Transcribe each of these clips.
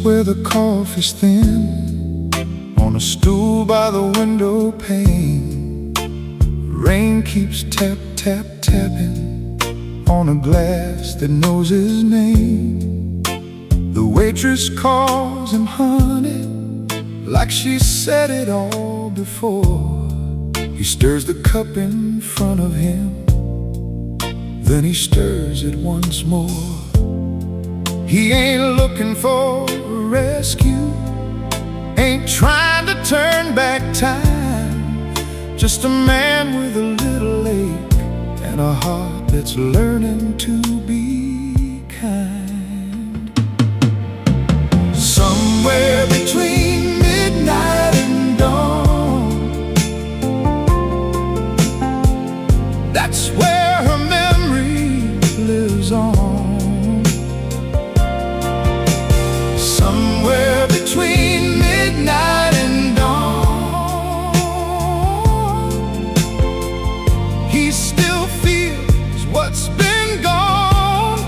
where the coffee's thin, on a stool by the window pane. Rain keeps tap, tap, tapping on a glass that knows his name. The waitress calls him honey, like she said it all before. He stirs the cup in front of him, then he stirs it once more. He ain't looking for a rescue, ain't trying to turn back time. Just a man with a little ache and a heart that's learning to be kind. Somewhere between midnight and dawn, that's where her memory lives on. Somewhere between midnight and dawn, he still feels what's been gone.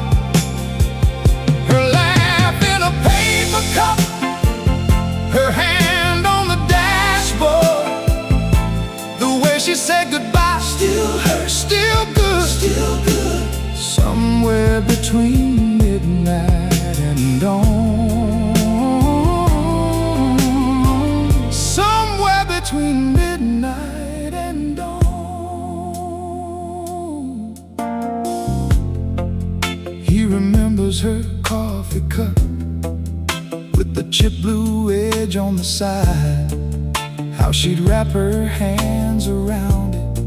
Her laugh in a paper cup, her hand on the dashboard, the way she said goodbye still hurts, still good, still good. Somewhere between midnight and dawn, between midnight and dawn. He remembers her coffee cup with the chip blue edge on the side, how she'd wrap her hands around it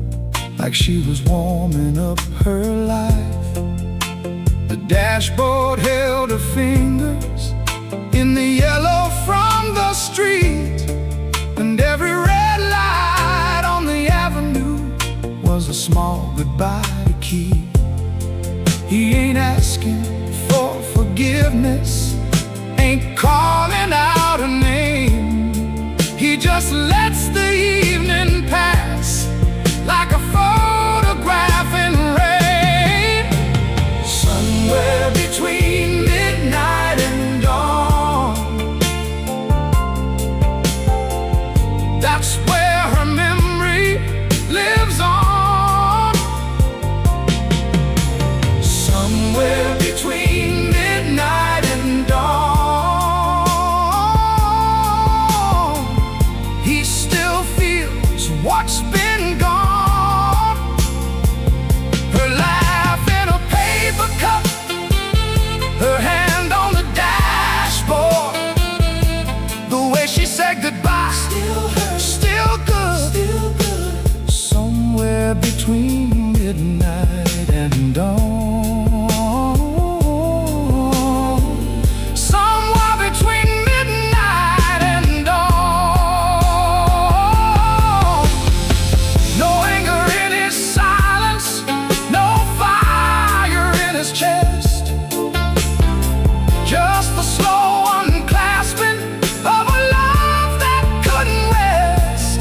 like she was warming up her life. The dashboard held her fingers in the yellow from the street, and every red light on the avenue was a small goodbye to keep. He ain't asking for forgiveness, ain't calling out a name. He just lets the evening pass like a photograph in rain. Somewhere between midnight and dawn, that's where her memory lives on. Somewhere between midnight and dawn, he still feels what's been gone. Her laugh in a paper cup, her hand on the dashboard, the way she said goodbye still hurts, still good, still good. Somewhere between midnight and dawn, somewhere between midnight and dawn. No anger in his silence, no fire in his chest, just the slow unclasping of a love that couldn't rest.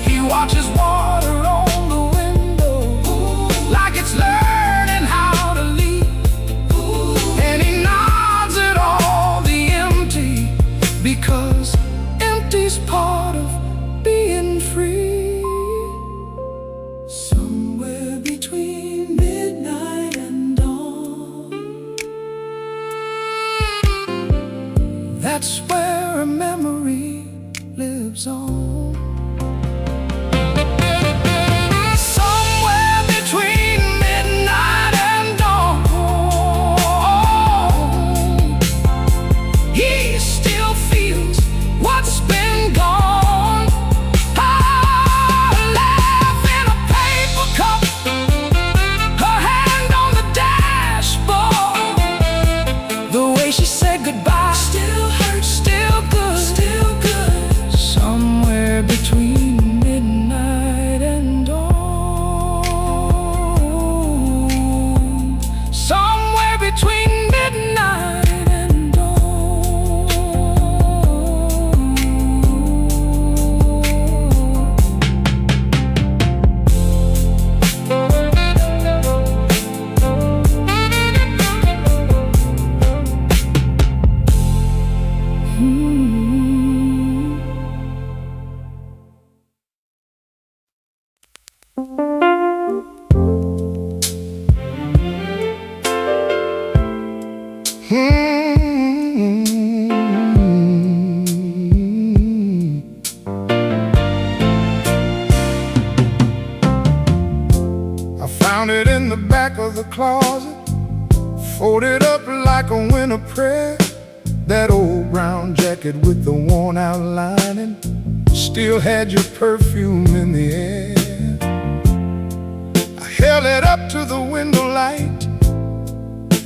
He watches water on the window like it's learning how to leave, and he nods at all the empty, because empty's part of being free. Somewhere between midnight and dawn, that's where a memory lives on. Somewhere between midnight and dawn, he still feels what's been gone. Her laugh in a paper cup, her hand on the dashboard, the way she said goodbye still hurts, still good, still good. Somewhere I found it in the back of the closet, folded up like a winter prayer. That old brown jacket with the worn out lining still had your perfume in the air. I held it up to the window light,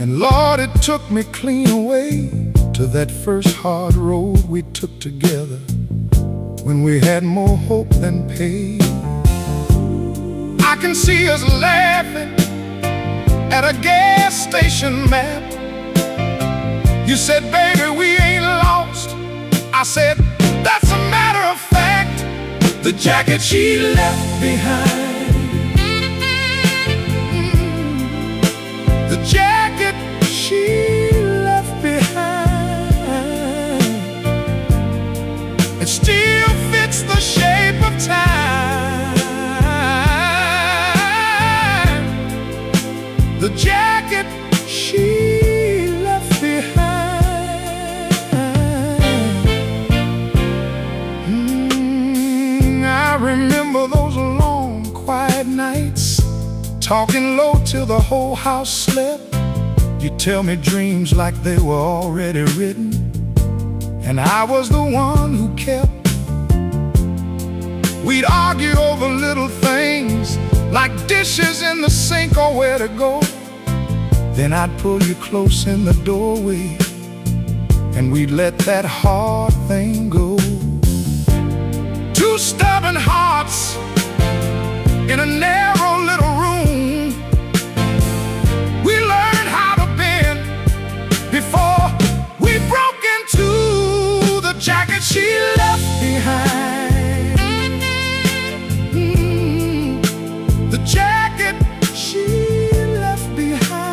and Lord, it took me clean away to that first hard road we took together when we had more hope than pain. I can see us laughing at a gas station map. You said, baby, we ain't lost. I said, that's a matter of fact. The jacket she left behind, the jacket she left behind, it still fits the shape of time. The jacket she left behind. I remember those long, quiet nights, talking low till the whole house slept. You tell me dreams like they were already written, and I was the one who kept. We'd argue over little things like dishes in the sink or where to go. Then I'd pull you close in the doorway, and we'd let that hard thing go. Two stubborn hearts in a narrow little room. We learned how to bend before we broke into the jacket she left behind. The jacket she left behind,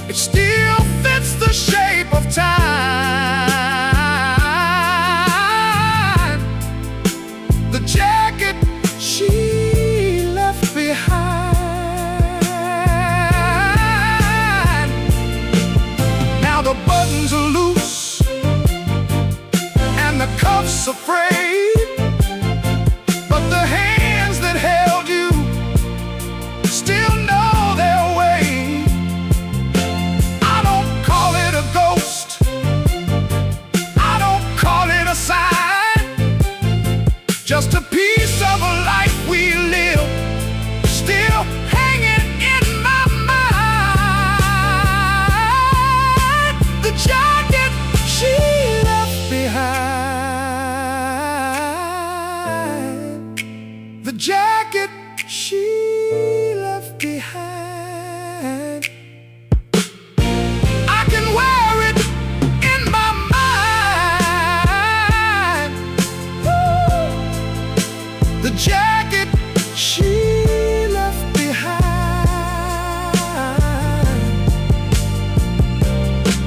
it still fits the shape of time. The jacket she left behind. Now the buttons are loose and the cuffs are frayed, but the hands that held you still know their way. I don't call it a ghost, I don't call it a sign, just a piece of a life we live, still hanging in my mind. The jacket she left behind, the jacket she left behind. I can wear it in my mind. Woo! The jacket she left behind.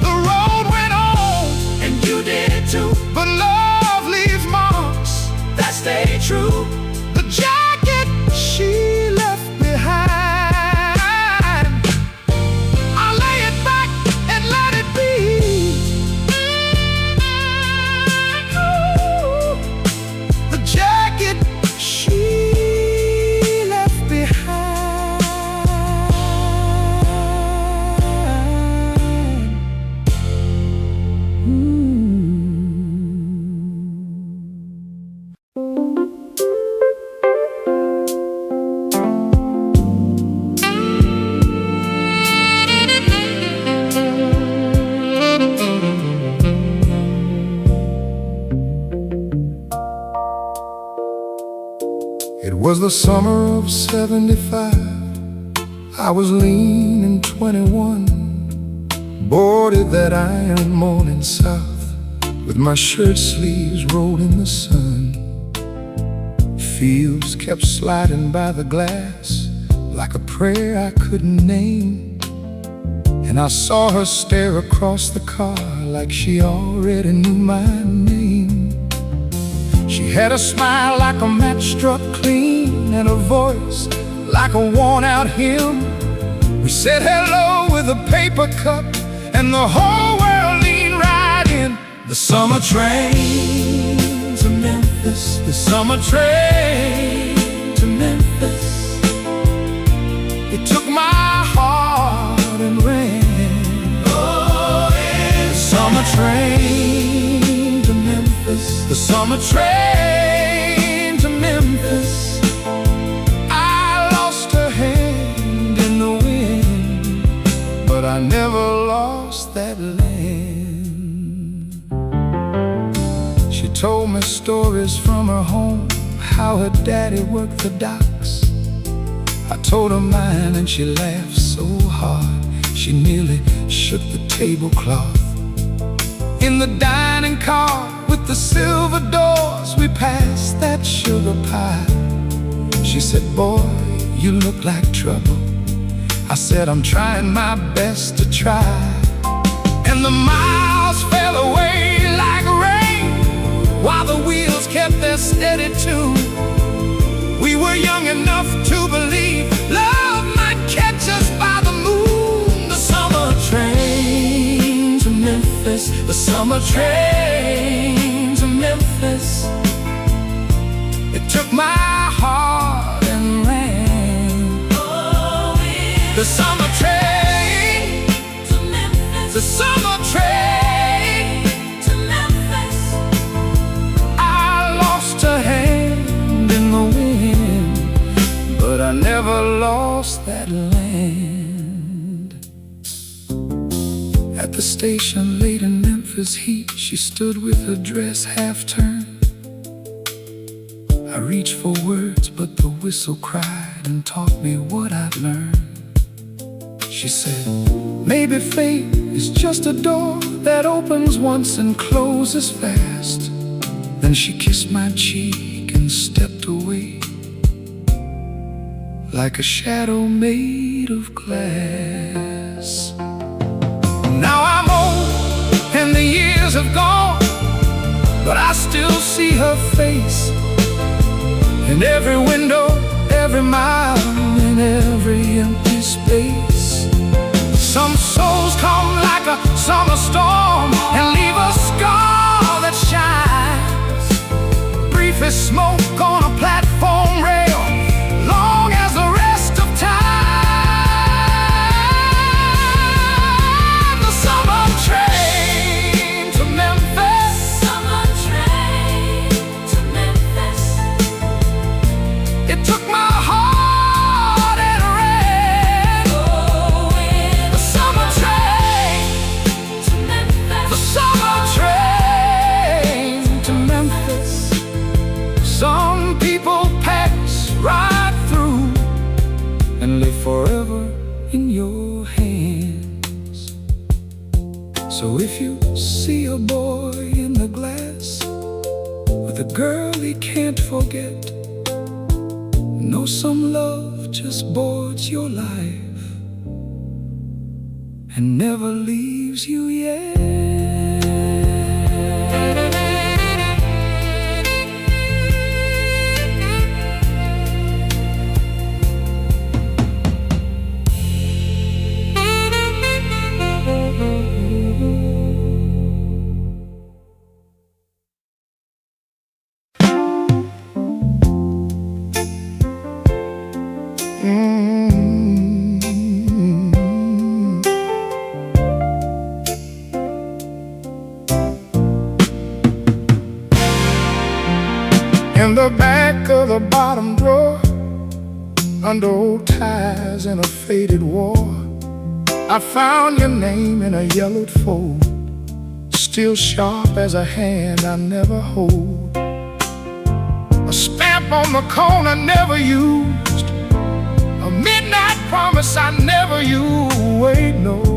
The road went on, and you did too, but love leaves marks that stay true. The jacket she left behind, I lay it back and let it be. Ooh, the jacket she left behind. It was the summer of '75. I was lean and 21, boarded that iron morning south, with my shirt sleeves rolled in the sun. Fields kept sliding by the glass like a prayer I couldn't name, and I saw her stare across the car like she already knew my name. She had a smile like a match struck clean, and a voice like a worn-out hymn. We said hello with a paper cup, and the whole world leaned right in. The summer train to Memphis, the summer train to Memphis. It took my heart and ran. Oh, yeah. The summer train to Memphis, the summer train to Memphis. I lost her hand in the wind, but I never lost that land. She told me stories from her home, how her daddy worked the docks. I told her mine and she laughed so hard she nearly shook the tablecloth. In the dining car with the silver doors, we passed that sugar pie. She said, boy, you look like trouble. I said, I'm trying my best to try. And the miles fell away like rain, while the wheels kept their steady tune. We were young enough to believe love might catch us by the moon. The summer train to Memphis, the summer train to Memphis. It took my heart and ran. Oh, yeah. The summer train to Memphis, the summer train to Memphis. I lost a hand in the wind, but I never lost that land. At the station late in Memphis heat, she stood with her dress half turned. I reached for words, but the whistle cried and taught me what I'd learned. She said, maybe fate is just a door that opens once and closes fast. Then she kissed my cheek and stepped away like a shadow made of glass. Now I'm old and the years have gone, but I still see her face in every window, every mile, in every empty space. Some souls come like a summer storm and leave a scar that shines. Brief as smoke on a platform rail, long as the rest of time. The summer train to Memphis, summer train to Memphis. It took my heart and ran. Oh, yeah. The summer train to Memphis, the summer train to Memphis. Some people pass right through and live forever in your hands. So if you see a boy in the glass with a girl he can't forget, know some love just boards your life and never leaves you yet. In the back of the bottom drawer, under old ties and a faded war, I found your name in a yellowed fold, still sharp as a hand I never hold. A stamp on the corner never used, a midnight promise I never used. Wait, no.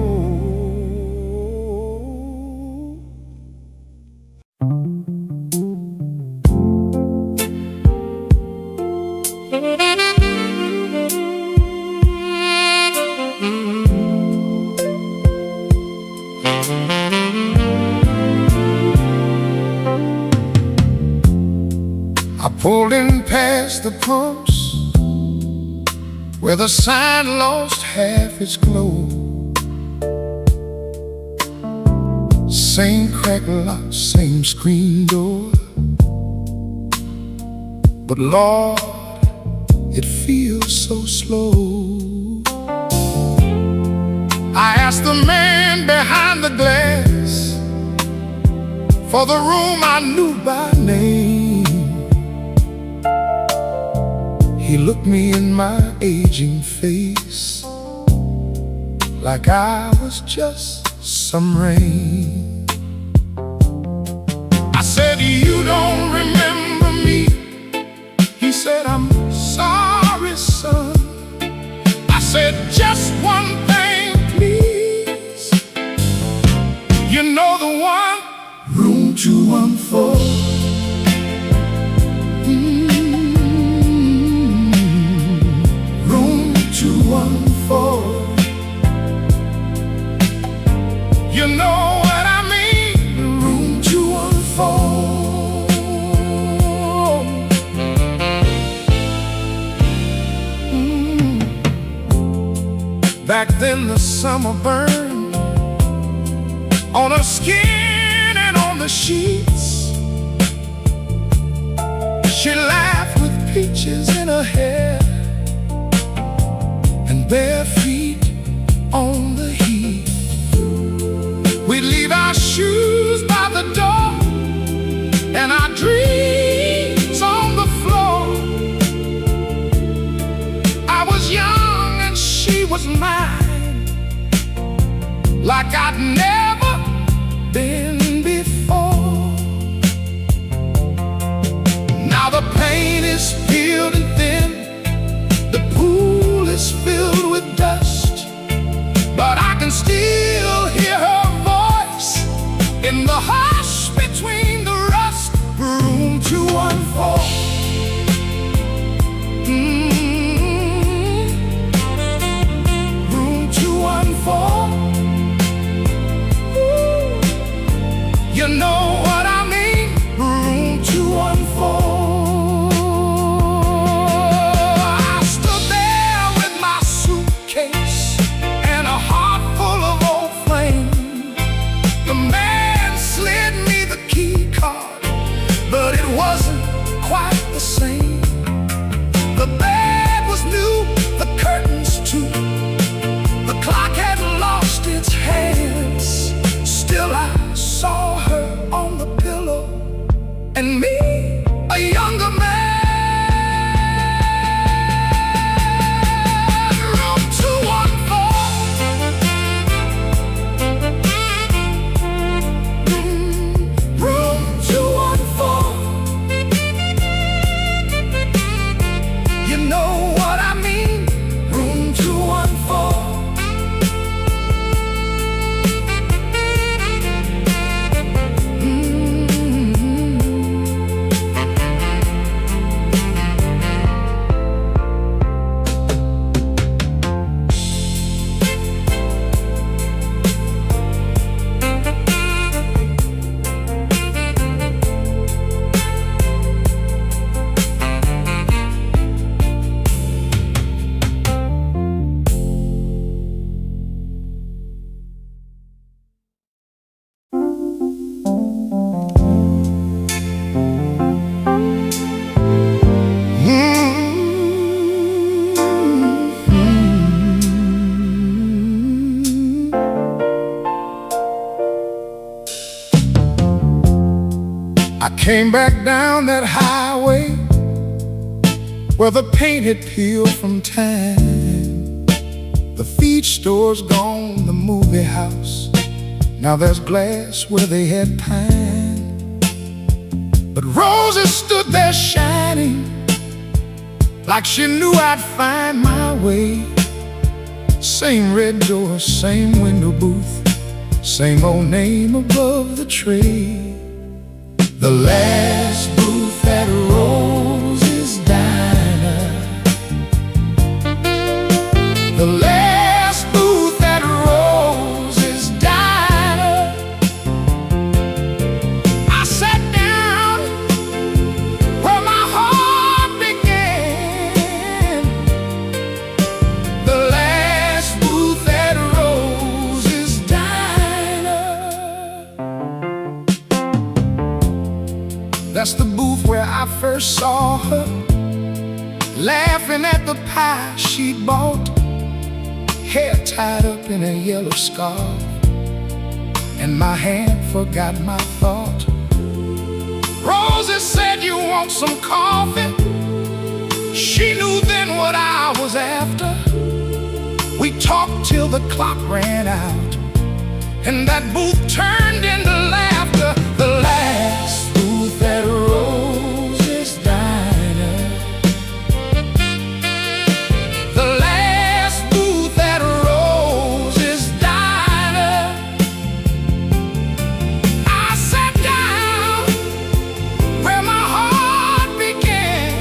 Holding past the pumps where the sign lost half its glow. Same cracked lock, same screen door, but Lord, it feels so slow. I asked the man behind the glass for the room I knew by name. He looked me in my aging face like I was just some rain. I said, "You don't remember me?" He said, "I'm sorry, son." I said, "Just one thing, please. You know the one, room 214. Room 214. You know what I mean? Room 214. Back then the summer burned on her skin and on the sheets. She laughed with peaches in her hair and bare feet on the heat. We'd leave our shoes by the door and our dreams on the floor. I was young and she was mine, like I'd never been before. Now the paint is peeled and thin, the pool is filled with dust, but I can still hear her voice in the hush between the rust. Room 214. Room 214. You know what I mean? Room 214. I stood there with my suitcase and a heart full of old flame. The man slid me the key card, but it wasn't quite the same. The bed was new, the curtains too. The clock had lost its hands. Still I saw her on the pillow and me, a younger man. Room 214. Room 214. You know what I mean? Room 214. I came back down that highway where the paint had peeled from time. The feed store's gone, the movie house, now there's glass where they had pine. But roses stood there shining like she knew I'd find my way. Same red door, same window booth, same old name above the tray. The last booth at Rose's Diner. The last booth at Rose's Diner. I sat down where my heart That's the booth where I first saw her, laughing at the pie she'd bought, hair tied up in a yellow scarf, and my hand forgot my thought. Rosie said, "You want some coffee?" She knew then what I was after. We talked till the clock ran out, and that booth turned into laughter. The last booth at Rosie's Diner. The last booth at Rosie's Diner. I sat down where my heart began.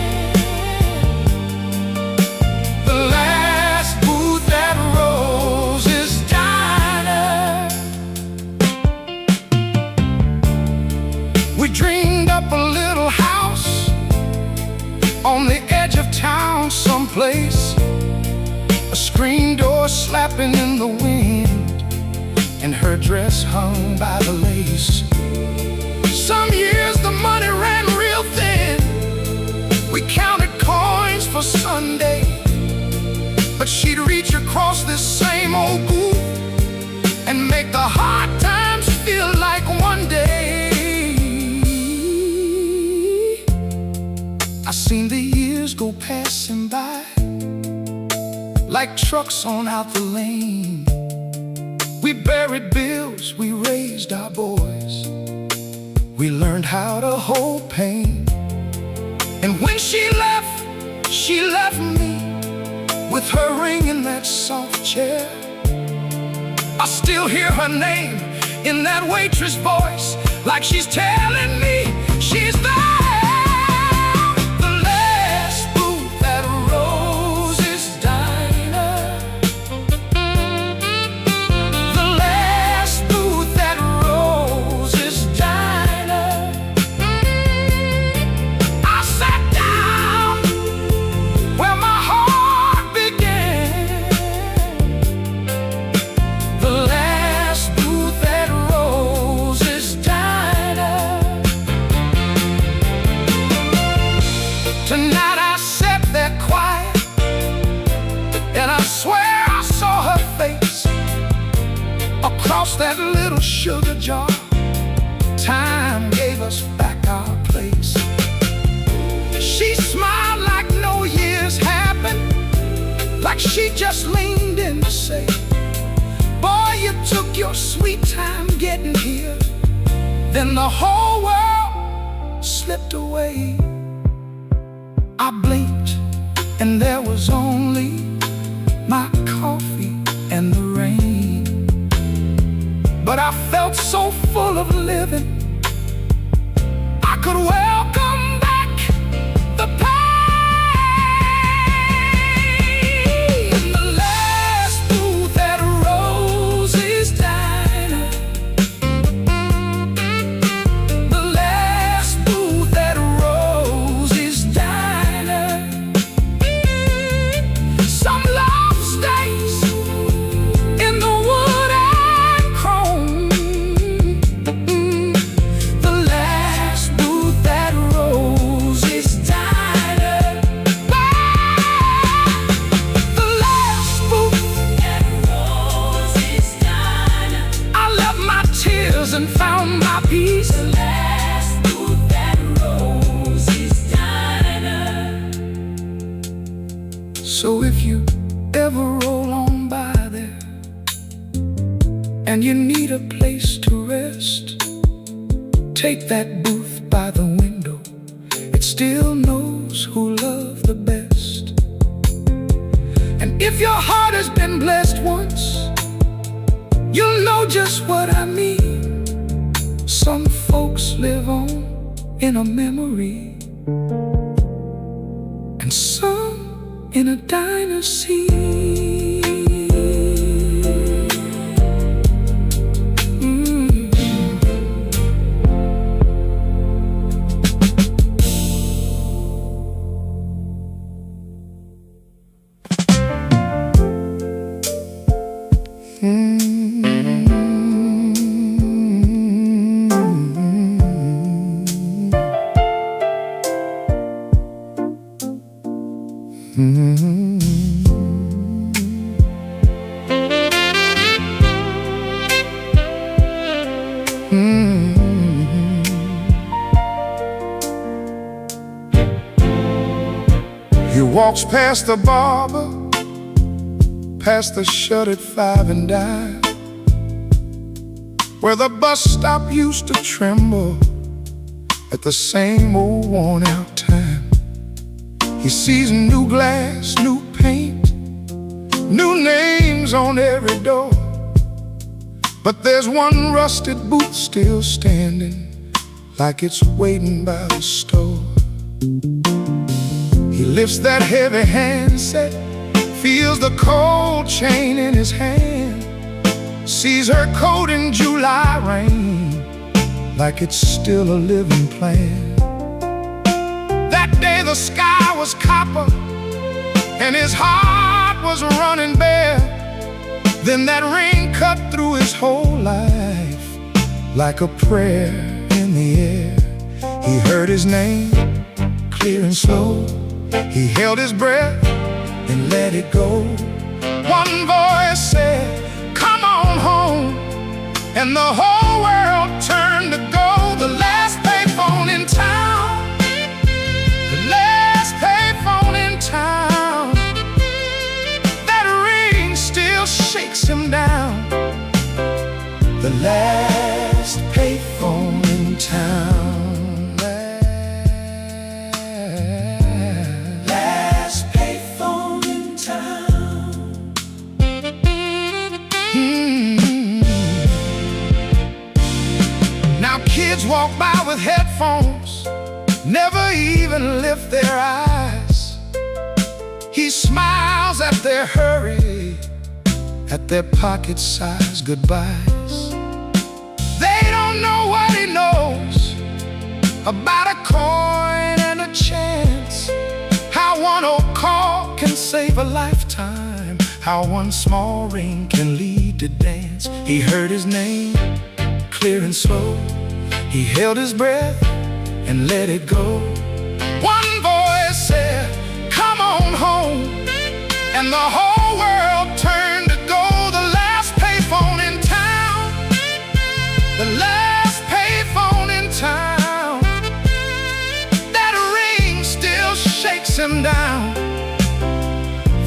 The last booth at Rosie's Diner. We dreamed up a little house on the edge of town someplace, a screen door slapping in the wind, and her dress hung by the lace. Some years the money ran real thin. We counted coins for Sunday, but she'd reach across this same old booth and make the hard times feel like one day. I seen the years go passing by like trucks on out the lane. We buried bills, we raised our boys, we learned how to hold pain. And when she left me with her ring in that soft chair. I still hear her name in that waitress voice, like she's telling me she's there. The last booth at Rosie's Diner. The last booth at Rosie's Diner. I sat down where my heart began. The last booth at Rosie's Diner. Tonight I sat there quiet, and I swear I saw her face across that little sugar jar. Time gave us back our place. She smiled like no years happened, like she just leaned in to say, "Boy, you took your sweet time getting here." Then the whole world slipped away. I blinked, and there was only my coffee and the rain. But I felt so full of living, I could welcome back the pain. The last booth at Rosie's Diner. The last booth at Rosie's Diner. Some love stays in the wood and chrome. The last booth at Rosie's Diner. The last booth at Rosie's Diner. I left my tears and found my peace. The last booth at Rosie's Diner. So if you ever roll on by there and you need a place to rest, take that booth by the window. It still knows who loved the best. And if your heart has been blessed once, you'll know just what I mean. Some folks live on in a memory, and some in a diner scene. walks past the barber, past the shuttered five and dime, where the bus stop used to tremble at the same old worn out time. He sees new glass, new paint, new names on every door, but there's one rusted boot still standing, like it's waiting by the store. He lifts that heavy handset, feels the cold chain in his hand, sees her coat in July rain, like it's still a living plan. That day the sky was copper and his heart was running bare. Then that ring cut through his whole life like a prayer in the air. He heard his name, clear and slow. He held his breath and let it go. One voice said, "Come on home," and the whole world turned to gold. The last payphone in town, the last payphone in town. That ring still shakes him down. The last payphone in town. Kids walk by with headphones, never even lift their eyes. He smiles at their hurry, at their pocket-sized goodbyes. They don't know what he knows about a coin and a chance, how one old call can save a lifetime, how one small ring can lead to dance. He heard his name, clear and slow. He held his breath and let it go. One voice said, "Come on home," and the whole world turned to gold. The last payphone in town, the last payphone in town. That ring still shakes him down.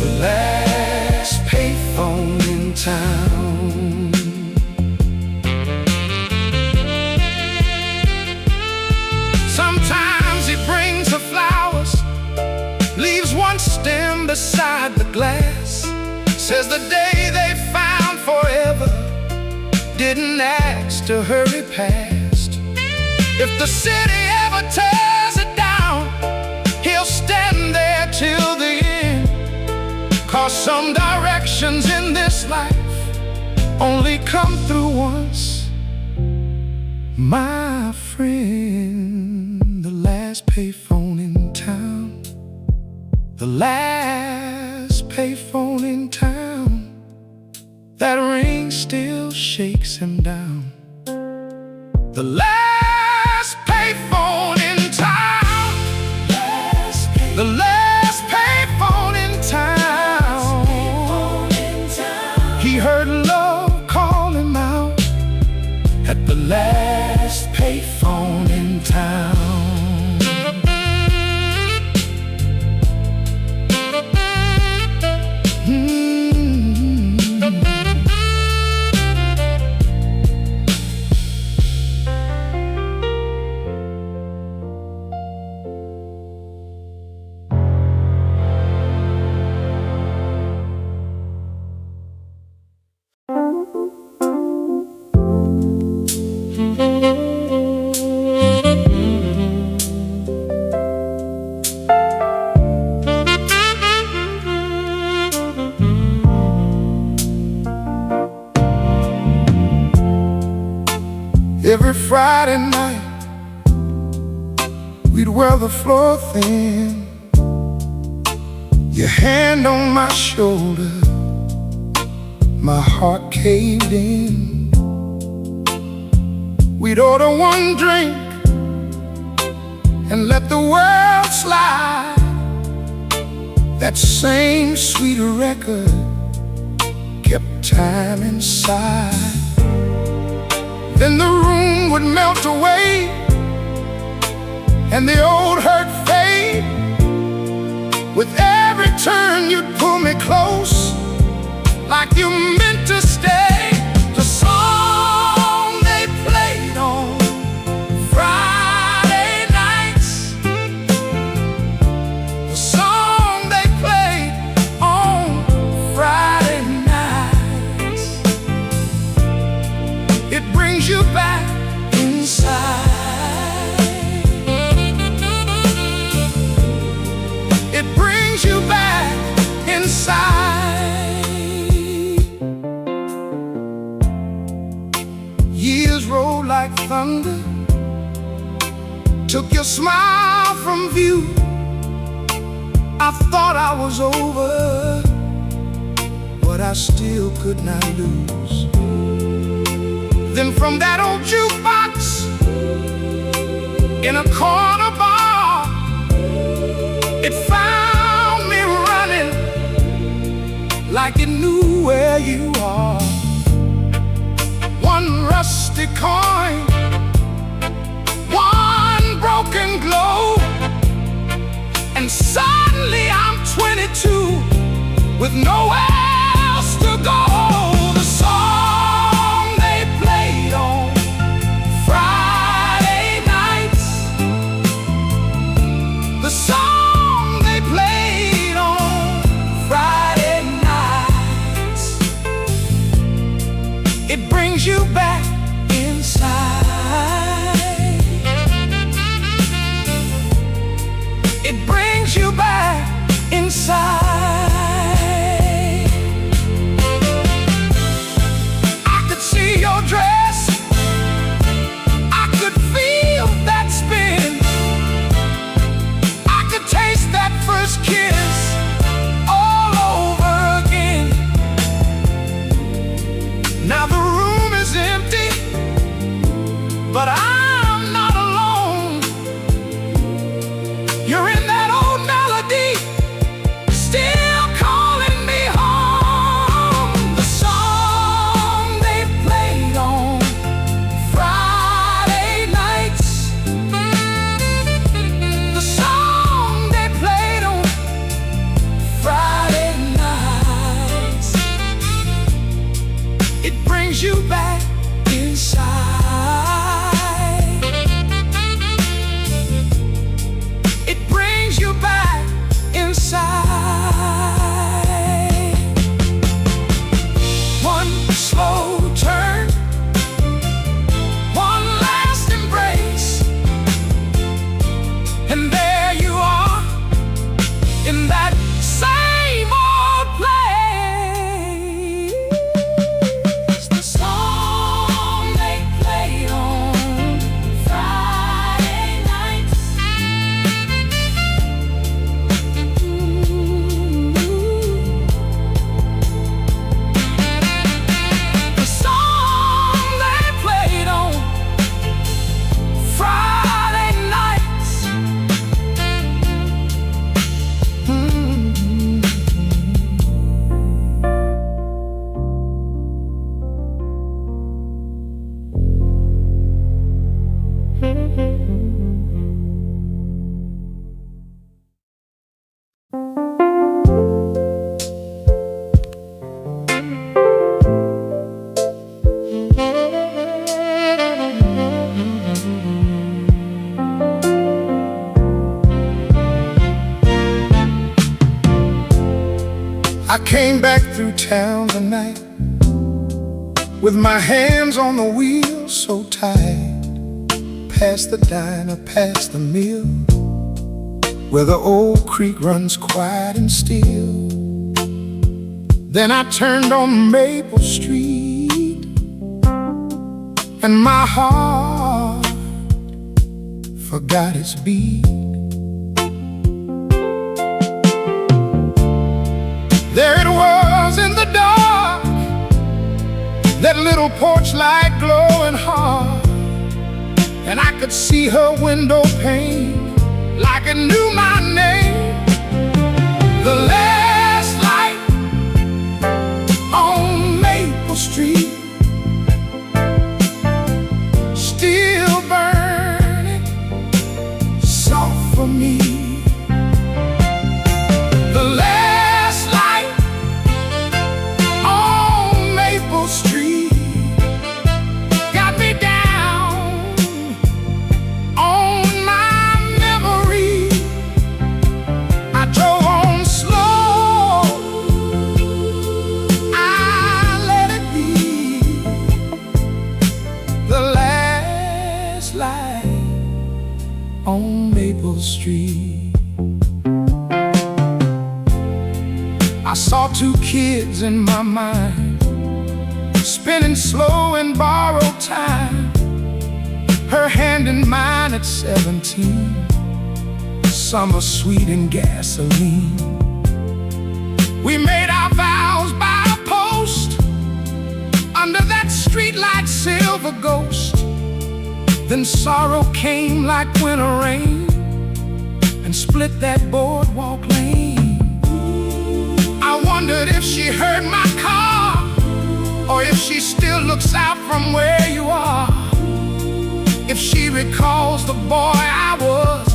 The last payphone in town. Sometimes he brings her flowers, leaves one stem beside the glass, says the day they found forever didn't ask to hurry past. If the city ever tears it down, he'll stand there till the end, 'cause some directions in this life only come through once, my friend. The last payphone in town, the last payphone in town. That ring still shakes him down. The last payphone in town, the last payphone in town. He heard love call him out at the last payphone in town. Every Friday night, we'd wear the floor thin, your hand on my shoulder, my heart caved in. We'd order one drink and let the world slide. That same sweet record kept time inside. Then the room would melt away and the old hurt fade with took your smile from view. I thought I was over, but I still could not lose. Then from that old jukebox in a corner bar, it found me running like it knew where you are. One rusty coin, one broken globe, and suddenly I'm 22 with nowhere else to go. The song they played on Friday nights, the song they played on Friday nights, it brings you back inside. It brings you back inside. I could see your dress, I could feel that spin, I could taste that first kiss all over again. Now the room is empty, but I'm not alone. You're in that old melody, still calling me home. The song they played on Friday nights, the song they played on Friday nights, it brings you back inside. It brings you back inside. One slow turn, one last embrace, and there you are in that same old place. The song they played on Friday nights, the song they played on Friday nights. I came back through town tonight with my hands on the wheel so tight, past the diner, past the mill, where the old creek runs quiet and still. Then I turned on Maple Street, and my heart forgot its beat. There it was in the dark, that little porch light glowing hard, and I could see her window pane like it knew my name. The last light on Maple Street, still burning soft for me. The last light on Maple Street got me down on my memory. I drove on slow, I let it be. The last light on Maple Street. I saw two kids in my mind, spinning slow in borrowed time. her hand in mine at 17. Summer sweet and gasoline. We made our vows by a post under that streetlight silver ghost. Then sorrow came like winter rain and split that boardwalk lane. I wondered if she heard my car, or if she still looks out from where you are. If she recalls the boy I was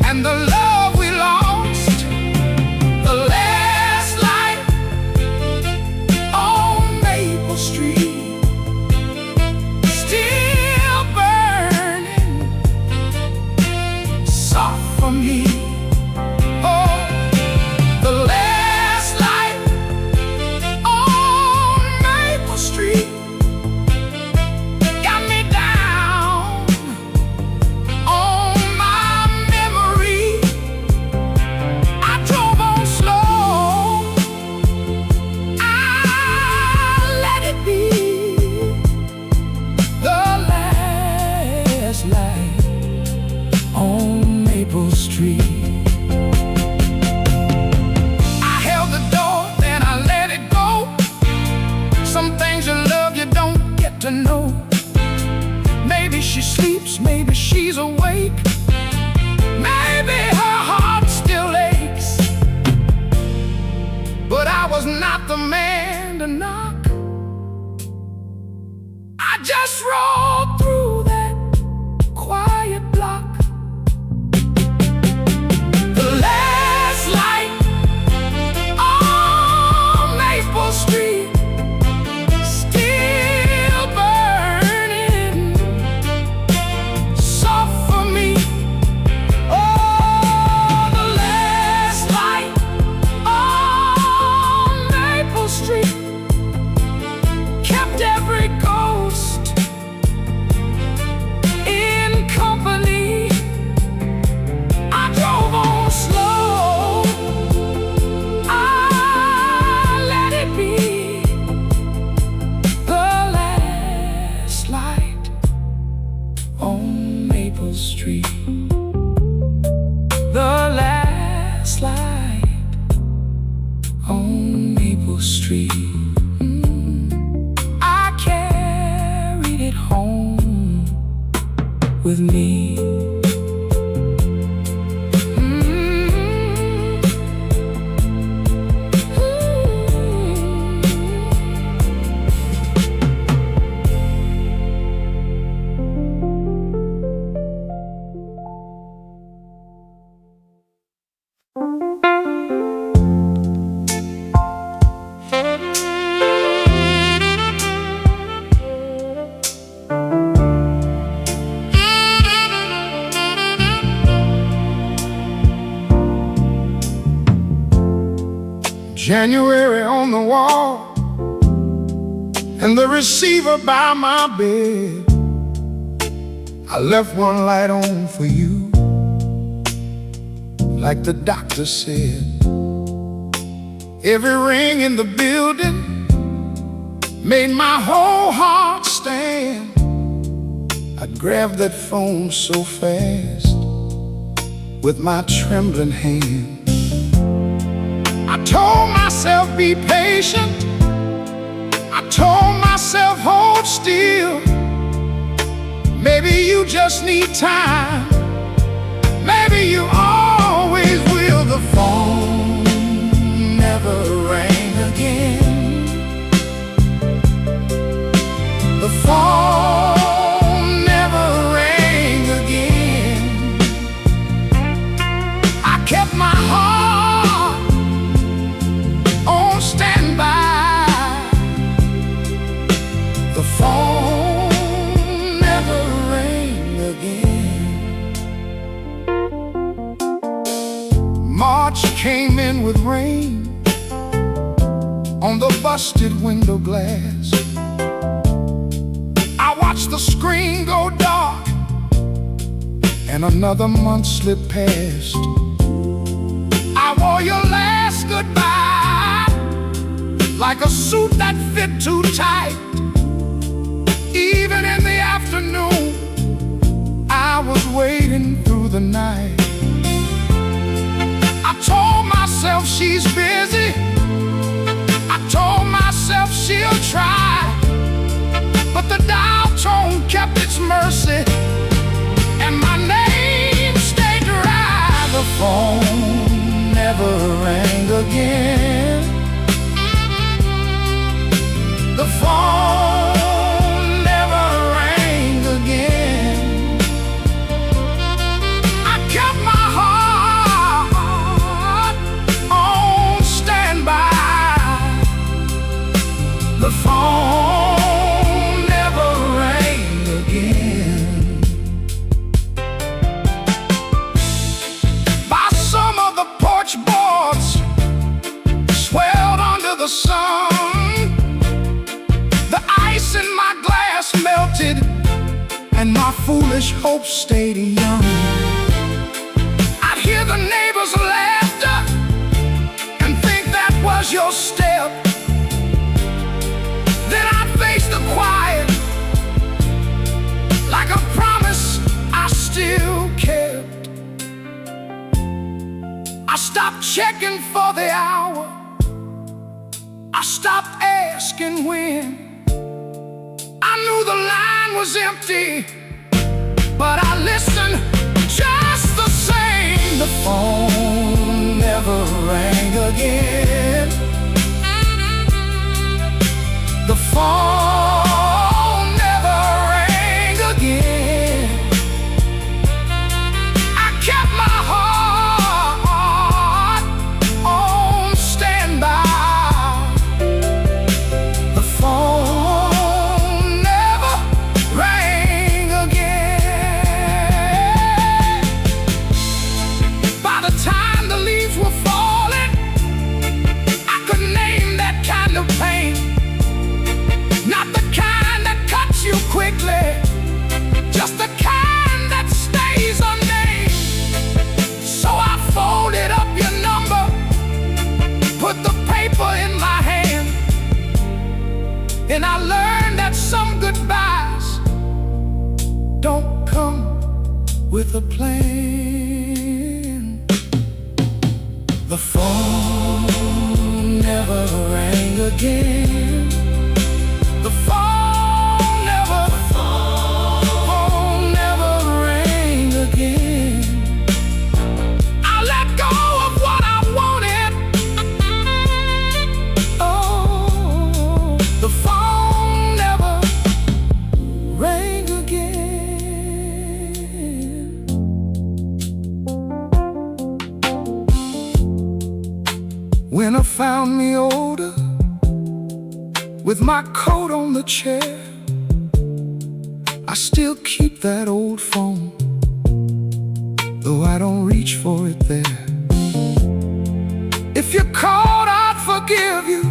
and the love we lost. The last light on Maple Street, still burning, soft for me. Oh, the last light on Maple Street got me down on my memory. I drove on slow, I let it be the last light on Maple Street. I held the door, then I let it go. Some things you love you don't get to know. Maybe she sleeps, maybe she's awake, maybe her heart still aches. But I was not the man to knock. I just rolled through that quiet block. The last light on Maple Street, still burning, soft for me. Oh, the last light on Maple Street kept every ghost in company. I drove on slow, I let it be the last light on Maple Street. The last light on Maple Street. I carried it home with me. January on the wall and the receiver by my bed. I left one light on for you, like the doctor said. Every ring in the building made my whole heart stand. I'd grab that phone so fast with my trembling hand. I told myself, be patient. I told myself, hold still. Maybe you just need time. Maybe you always will. The phone never rang again. The phone never rang again. I kept my heart on standby. The phone never rang again. March came in with rain on the busted window glass. I watched the screen go dark and another month slipped past. I wore your last goodbye like a suit that fit too tight. Even in the afternoon, the night. I told myself she's busy, I told myself she'll try, but the dial tone kept its mercy, and my name stayed dry. The phone never rang again. The phone never rang again. I kept my heart on standby. The phone never rang again. By some of the porch boards swelled under the sun, in my glass melted, and my foolish hopes stayed young. I'd hear the neighbors' laughter and think that was your step. Then I'd face the quiet like a promise I still kept. I stopped checking for the hour, I stopped asking when. I knew the line was empty, but I listened just the same. The phone never rang again. The phone never rang again. I kept my heart on standby. The phone rang again. By the time the leaves were falling, I could name that kind of pain. Not the kind that cuts you quickly, just the kind that stays unnamed. So I folded up your number, put the paper in my hand, and I learned that some goodbyes don't come with a plan. The phone never rang again. The phone never rang again. I let go of what I wanted. Oh, the phone never rang again. When I found me older, with my coat on the chair, I still keep that old phone, though I don't reach for it there. If you're called, I'd forgive you,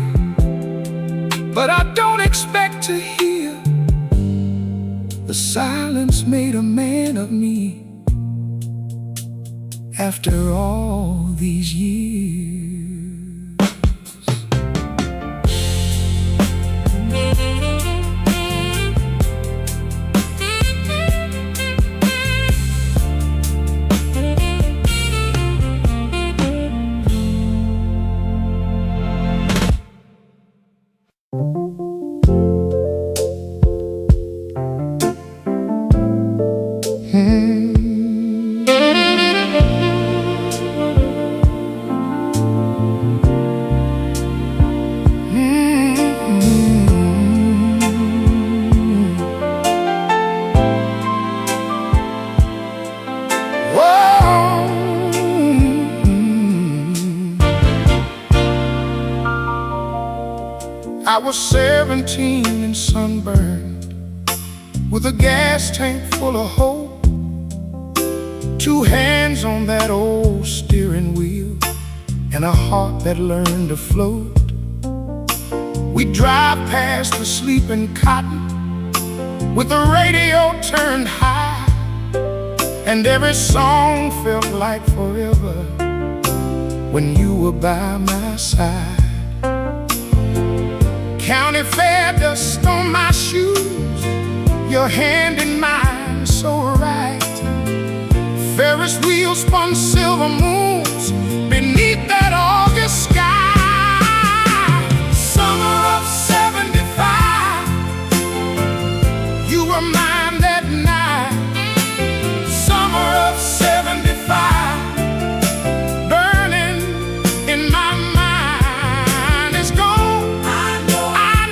but I don't expect to hear. The silence made a man of me after all these years. I was 17 and sunburned, with a gas tank full of hope, 2 hands on that old steering wheel, and a heart that learned to float. We'd drive past the sleeping cotton with the radio turned high, and every song felt like forever when you were by my side. County fair dust on my shoes, your hand in mine so right. Ferris wheel spun silver moons beneath that August sky. Summer of '75, you were mine that night. Summer of '75, burning in my mind. It's gone, I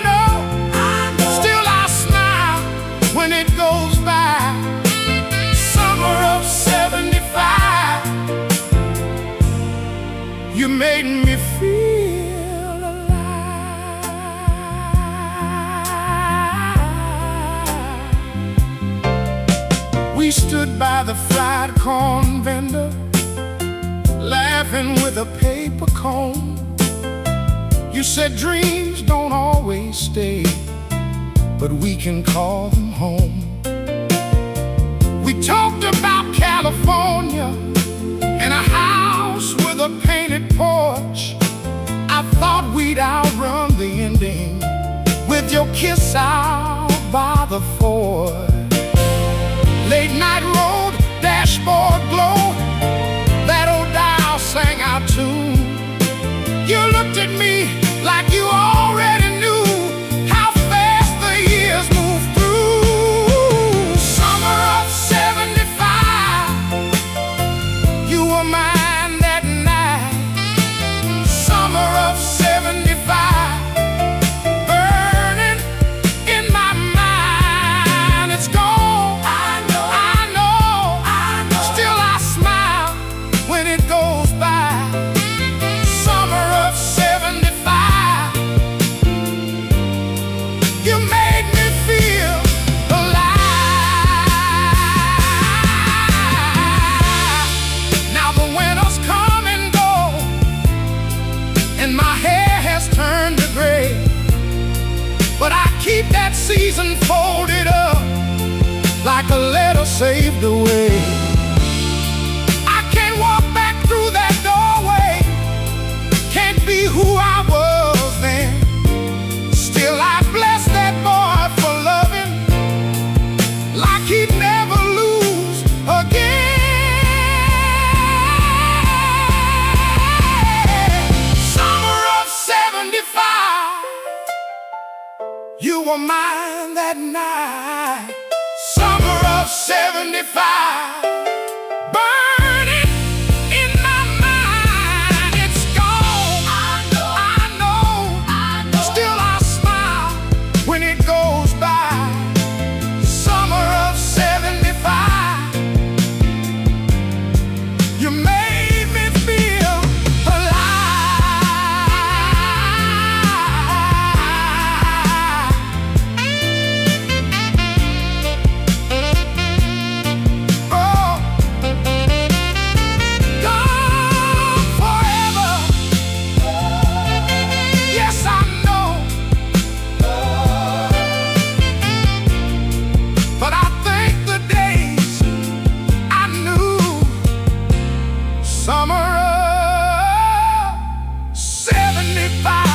know, still I smile when it goes by. Summer of '75, you made me feel alive. We stood by the fried corn vendor, laughing with a paper cone. You said dreams don't always stay, but we can call them home. We talked about California and a house with a painted porch. I thought we'd outrun the ending with your kiss out by the ford. Late night road, dashboard glow, that old dial sang our tune. You looked at me like you already knew how fast the years move through. Summer of '75, you were mine that night. Summer of '75, burning in my mind. It's gone, I know, still I smile when it goes by. Summer of '75, you made me feel alive. Now the winters come and go, and my hair has turned to gray, but I keep that season folded up like a letter saved away. I can't walk back through that doorway, can't be who I was then. Still I bless that boy for loving like he'd never lose again. Summer of '75, you were mine that night. Summer of '75, burning in my mind. It's gone, I know, still I smile when it goes by. Summer of '75, you made me feel alive. Gone forever, yes I know, but I think the days I knew. Summer of '75,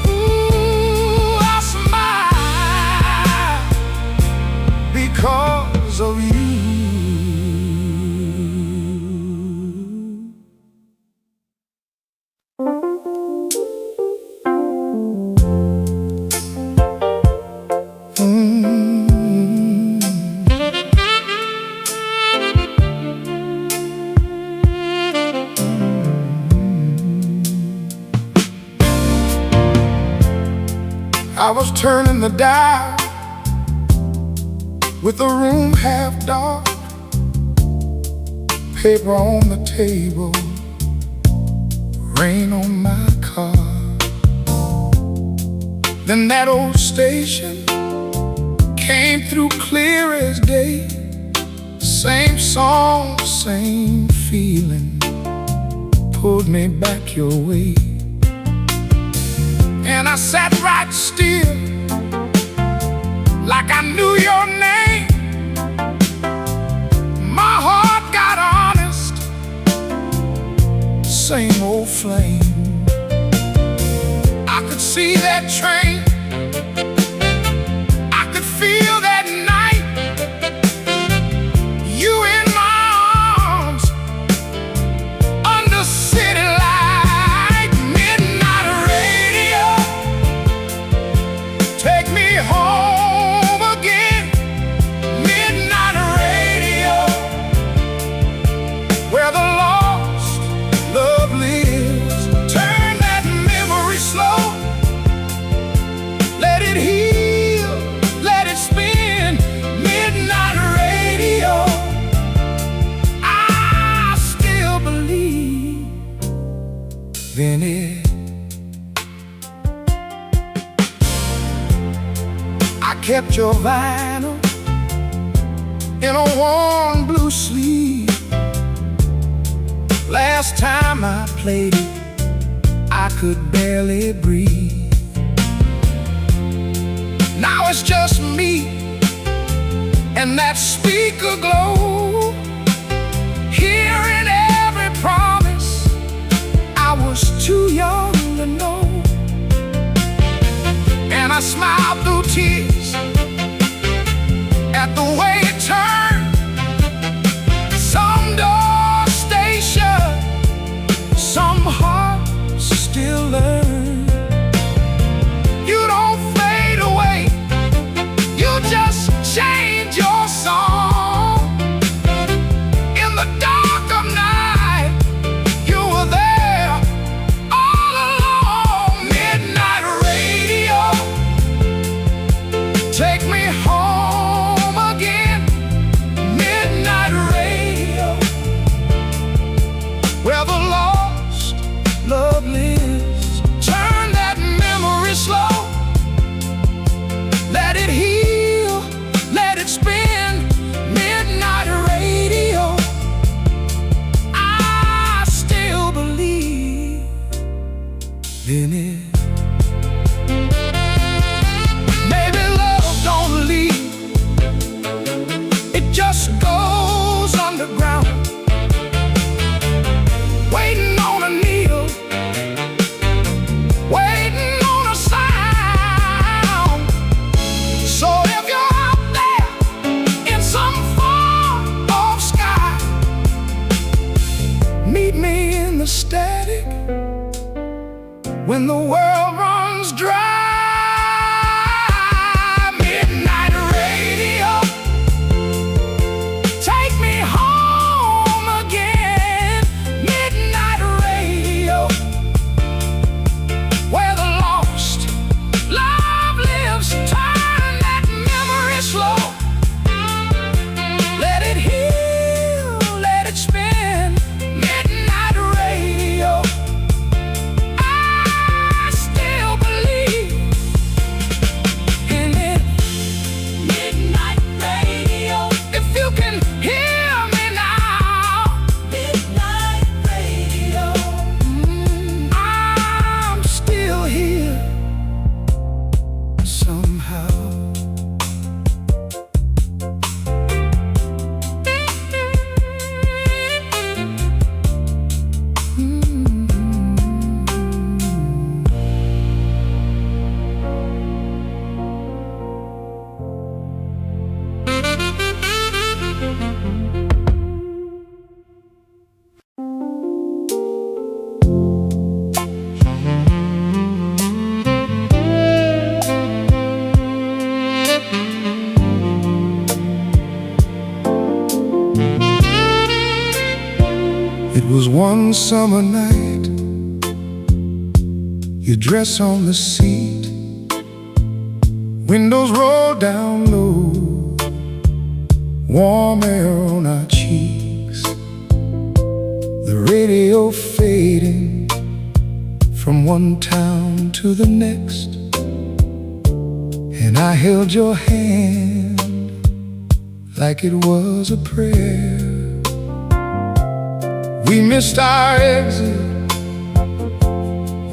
ooh, I smile because of you. I was turning the dial with the room half dark, paper on the table, rain on my car. Then that old station came through clear as day. Same song, same feeling, pulled me back your way. And I sat right still, like I knew your name. My heart got honest, same old flame. I could see that train, I could feel that night. kept your vinyl in a worn blue sleeve. Last time I played it, I could barely breathe. Now it's just me and that speaker glow, hearing every promise I was too young to know. And I smiled through tears at the way it turned. Some doors stay shut, some hearts still learn. You don't fade away, you just change your song. In the dark of night, you were there all along. Midnight radio, take me home again. Midnight radio, where the lost love lives. Turn that memory slow, let it heal, let it spin. Midnight radio, I still believe in it. Maybe love don't leave, it just goes underground, waiting on a needle, waiting on a sound. So if you're out there in some far off sky, meet me in the static when the world runs dry. Midnight radio, take me home again. Midnight radio, where the lost love lives. Turn that memory slow, let it heal, let it spin. Midnight radio, I still believe in it. Midnight radio, if you can hear me now. Midnight radio, I'm still here somehow. It was one summer night, your dress on the seat, windows rolled down low, warm air on our cheeks, the radio fading from one town to the next, and I held your hand like it was a prayer. We missed our exit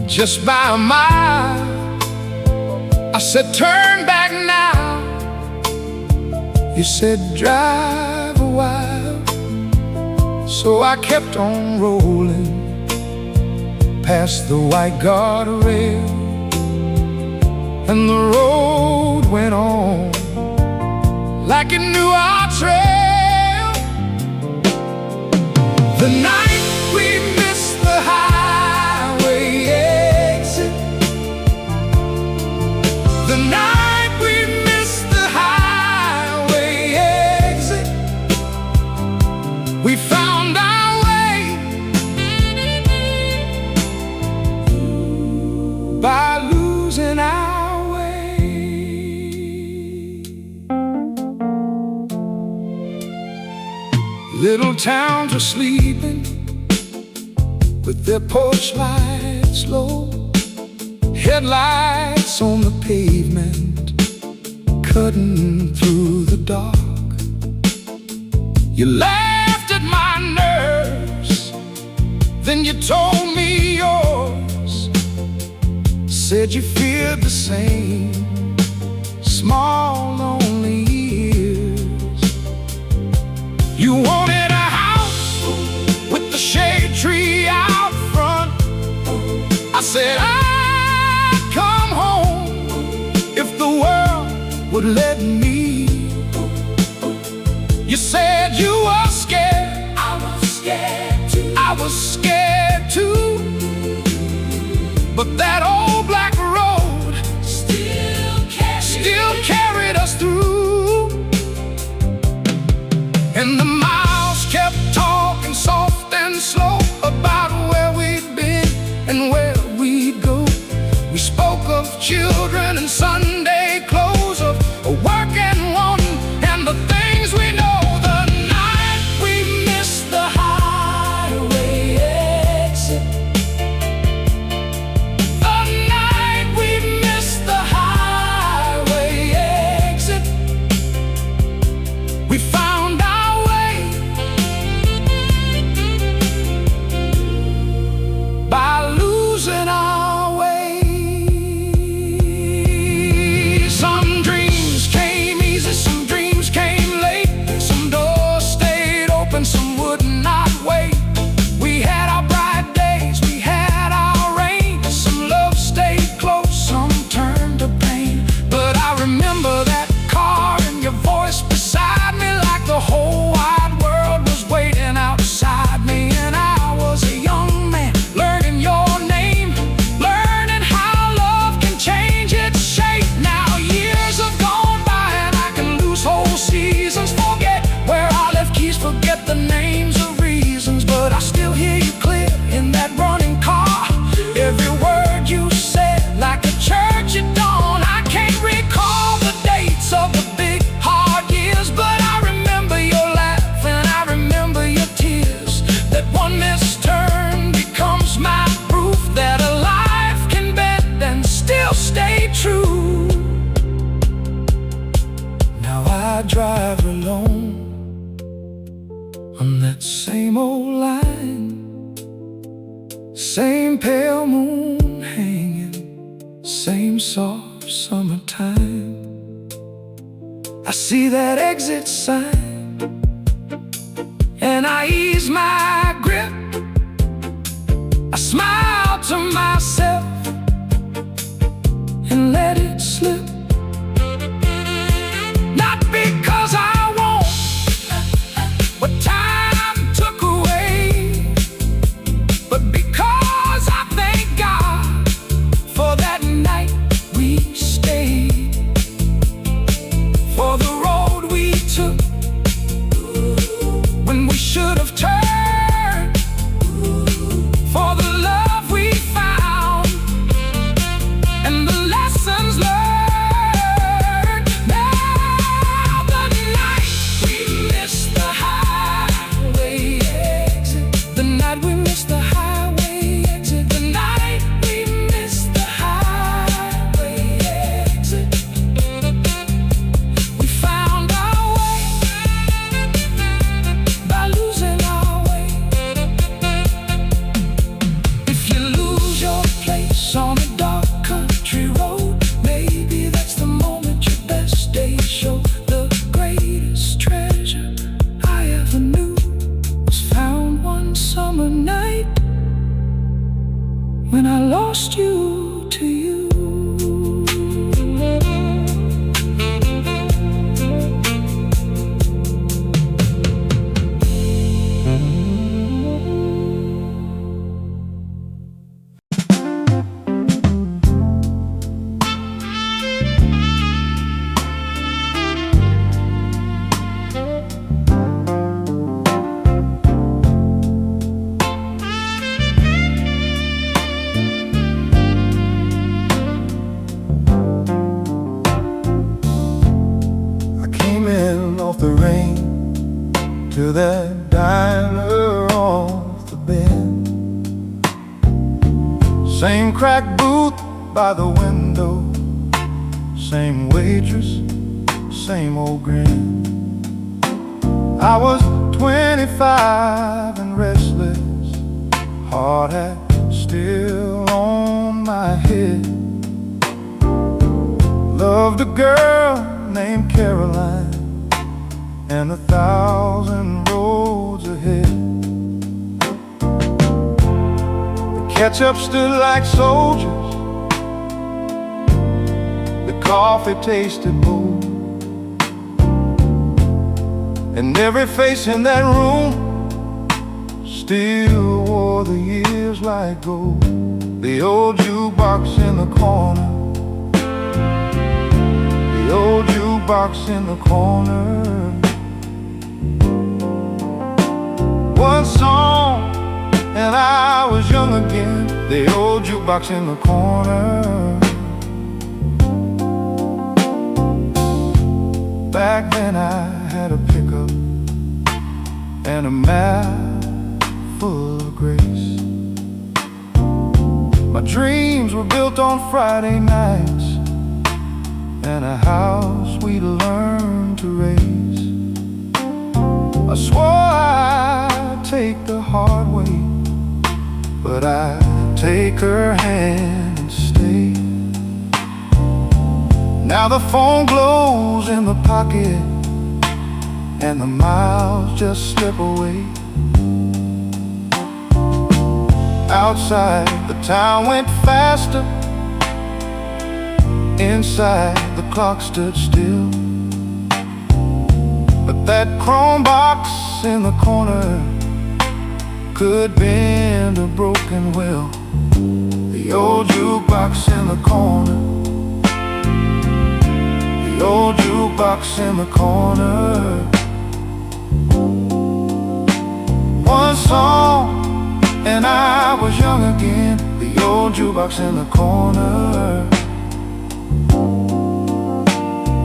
just by a mile. I said, turn back now. You said, drive a while. So I kept on rolling past the white guardrail, and the road went on like it knew our trail. The night we missed the highway exit, the night we missed the highway exit, we found our way by losing our way. Little towns are sleeping with their porch lights low, headlights on the pavement, cutting through the dark. You laughed at my nerves, then you told me yours. Said you feared the same small, lonely years. You wanted a house with the shade tree out front. I said I'd come home if the world would let me. You said you were scared. I was scared too. I was scared too. But that old black road still carried us through. And the miles kept talking soft and slow about where we'd been and where we'd go. We spoke of children and Sunday clothes, of work and wanting, and the things we know. The night we missed the highway exit. The night we missed the highway exit. We found our way by losing our way. Some dreams came easy, some dreams came late. Some doors stayed open, some would not wait. We had our bright days, we had our rain. Some love stayed close, some turned to pain. But I remember that car and your voice beside me, like the whole wide world was waiting outside me. And I was a young man, learning your name, learning how love can change its shape. Now years have gone by and I can lose whole seasons, forget where I left keys, forget the names of reasons. But I still hear you clear in that running car. Every word you said, like a church at dawn. I can't recall the dates of the big hard years, but I remember your laugh and I remember your tears. That one missed turn becomes my proof that a life can bend and still stay true. Now I drive alone on that same old line, same pale moon hanging, same soft summertime. I see that exit sign and I ease my grip. I smile to myself and let it slip. Not because I want what time took away, but because I thank God for that night we stayed, for the road we took when we should have turned, for the love we found and the lessons learned. Now the night we missed the highway exit. The night we missed the highway exit. The night we missed the highway exit. We found our way by losing our way. If you lose your place on a dark country road, maybe that's the moment your best days show. The greatest treasure I ever knew was found one summer night when I lost you to you. To that diner off the bend, same cracked booth by the window, same waitress same old grin. I was 25 and restless, hard hat still on my head. Loved a girl named Caroline, and 1,000 roads ahead. The ketchup stood like soldiers, the coffee tasted bold, and every face in that room still wore the years like gold. The old jukebox in the corner, the old jukebox in the corner. One song and I was young again. The old jukebox in the corner. Back then I had a pickup and a map full of grace. My dreams were built on Friday nights and a house we'd learned to raise. I swore I'd take the hard way, but I'd take her hand and stay. Now the phone glows in the pocket and the miles just slip away. Outside the town went faster, inside the clock stood still. But that chrome box in the corner could bend a broken will. The old jukebox in the corner, the old jukebox in the corner. One song and I was young again. The old jukebox in the corner.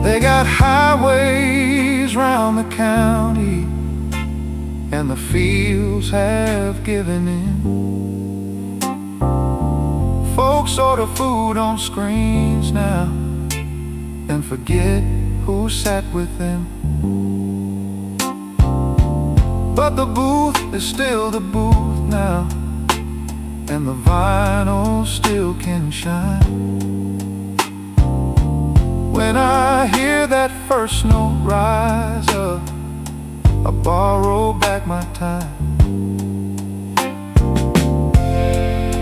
They got highways round the county, and the fields have given in. Folks order food on screens now and forget who sat with them. But the booth is still the booth now, and the vinyl still can shine. When I hear that first note rise up, I borrow back my time.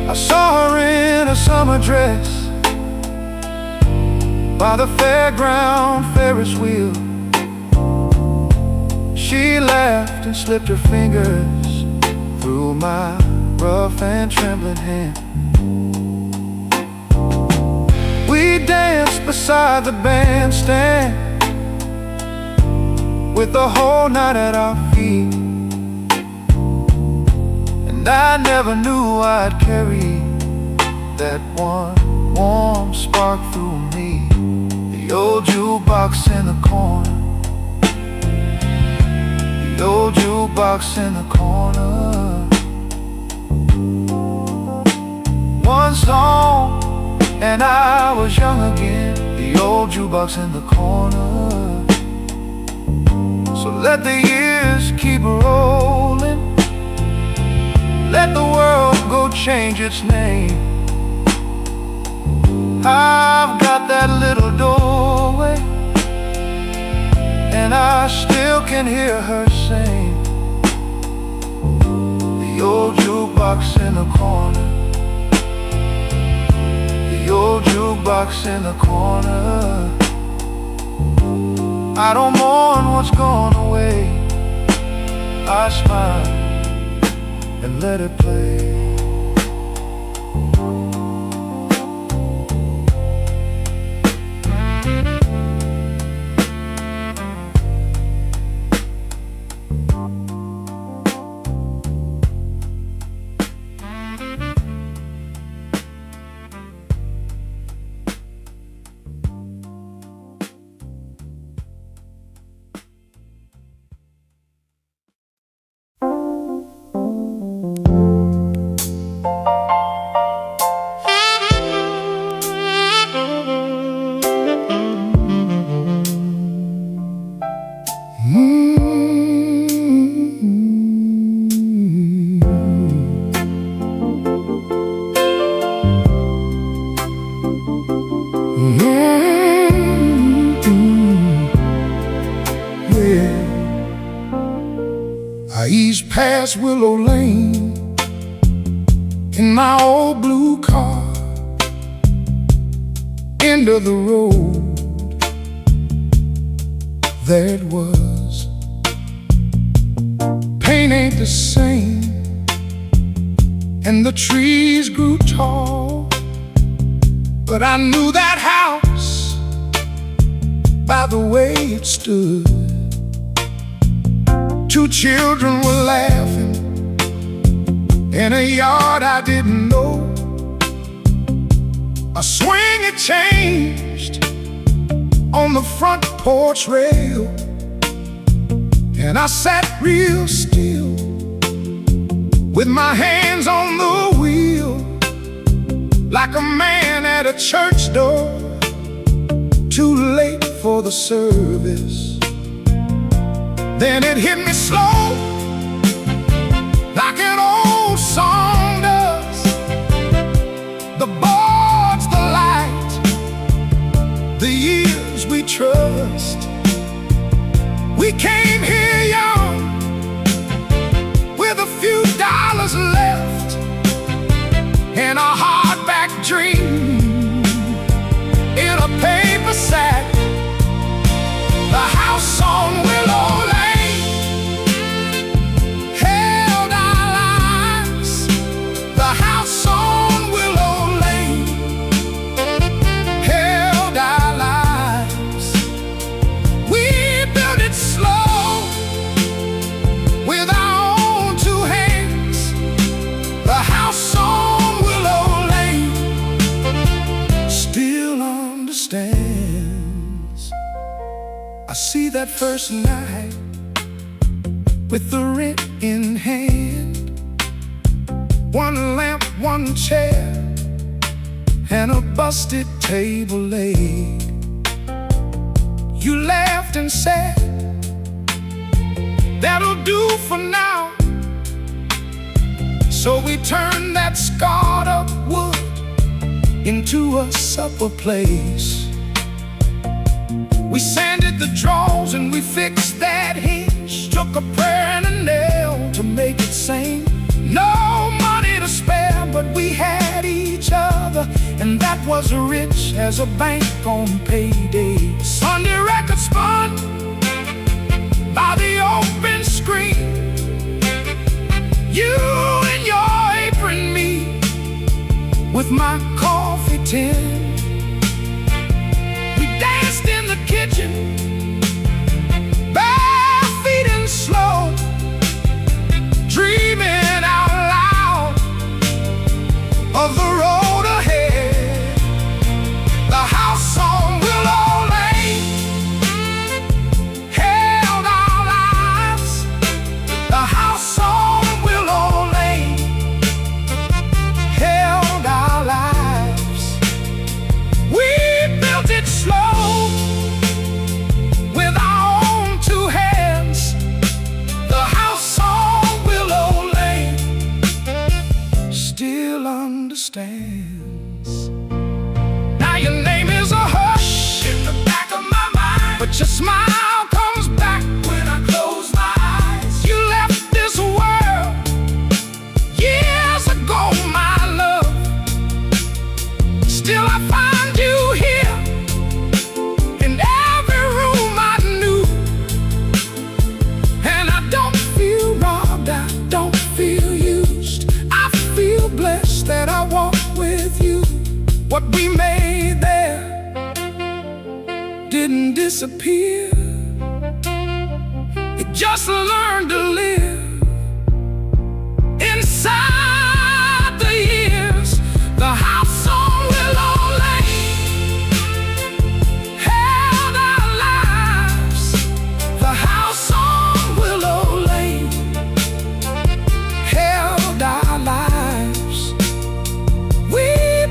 I saw her in a summer dress by the fairground Ferris wheel. She laughed and slipped her fingers through my rough and trembling hand. We danced beside the bandstand with the whole night at our feet, and I never knew I'd carry that one warm spark through me. The old jukebox in the corner, the old jukebox in the corner. One song and I was young again. The old jukebox in the corner. So let the years keep rolling, let the world go change its name. I've got that little doorway, and I still can hear her sing. The old jukebox in the corner, the old jukebox in the corner. I don't mourn what's gone away, I smile and let it play. Yeah. I eased past Willow Lane in my old blue car. End of the road, there it was. Pain ain't the same, and the trees grew tall, but I knew that house by the way it stood. Two children were laughing in a yard I didn't know. A swing had changed on the front porch rail, and I sat real still with my hands on the wheel, like a man at a church door, too late for the service. Then it hit me slow, like an old song does. The board's the light, the years we trust. We came here young, with a few dollars left, and a hardback dream in a paper sack. The house on Willow Lane held our lives. The house on Willow Lane held our lives. We built it slow with our own two hands. The house on Willow Lane still understands. I see that first night with the rent in hand, one lamp, one chair, and a busted table laid. You laughed and said, that'll do for now. So we turned that scarred up wood into a supper place. We sanded the drawers and we fixed that hinge, took a prayer and a nail to make it sane. No money to spare, but we had each other, and that was rich as a bank on payday. Sunday record spun by the open screen, you in your apron, me with my coffee tin. We danced in the kitchen, bare feet and slow, dreaming out loud of the road ahead. The house on Willow Lane held our lives. The house on Willow Lane held our lives. We built it slow with our own two hands. The house on Willow Lane still understands. Now your name is a hush in the back of my mind, but your smile comes back when I close my eyes. You left this world years ago, my love. Still I find you here in every room I knew, and I don't feel robbed, I don't feel used. I feel blessed that I walk with you. What we made there didn't disappear, it just learned to live inside the years. The house on Willow Lane held our lives. The house on Willow Lane held our lives. We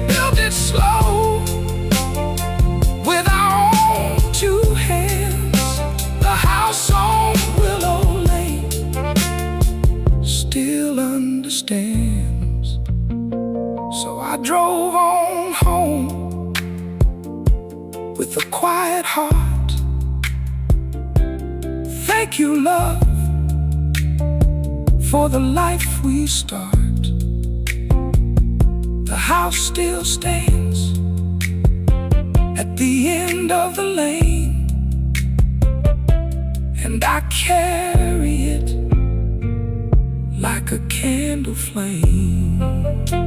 built it slow with our own two hands. The house on understands. So I drove on home with a quiet heart. Thank you, love, for the life we start. The house still stands at the end of the lane, and I carry it like a candle flame.